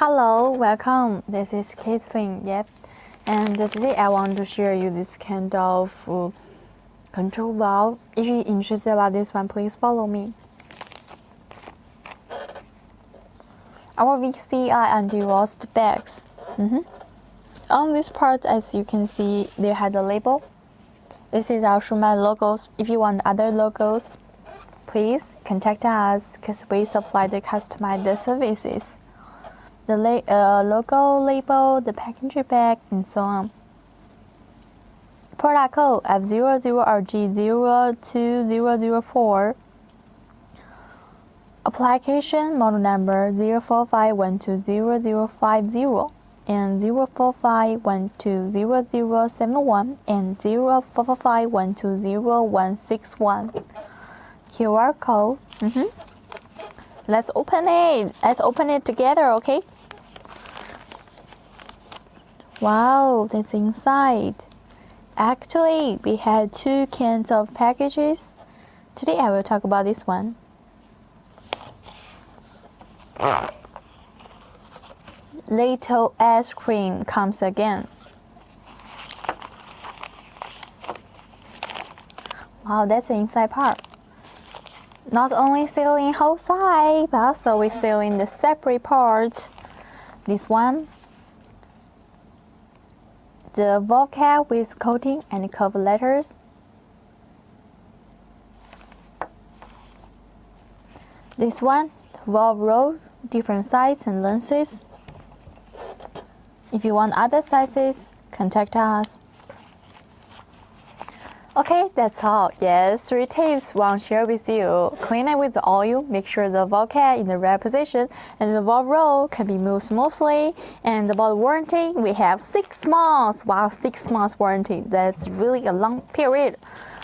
Hello, welcome. This is Catherine. Yep. And today I want to share you this kind of control valve. If you're interested about this one, please follow me. Our VCI and defrost bags. On this part, as you can see, they had a label. This is our Shumatt logos. If you want other logos, please contact us because we supply the customized services. The logo, label, the packaging bag, and so on. Product code F00RJ02004. Application model number 045120050 and 045120071 and 045120161. QR code. Let's open it. Let's open it together, okay? Wow, that's inside. Actually, we had 2 cans of packages. Today I will talk about this one. Little ice cream comes again. Wow, that's the inside part. Not only selling whole side, but also we're selling the separate parts. This one, the valve cap with coating and cover letters. This one, valve roll, different sizes and lengths. If you want other sizes, contact us. Okay, that's all. Yes, 3 tips I want to share with you. Clean it with the oil, make sure the valve cap in the right position, and the valve roll can be moved smoothly. And about warranty, we have 6 months. Wow, 6 months warranty. That's really a long period.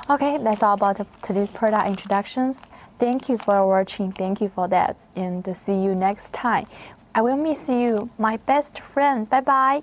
Okay, that's all about today's product introductions. Thank you for watching. Thank you for that. And see you next time. I will miss you, my best friend. Bye-bye.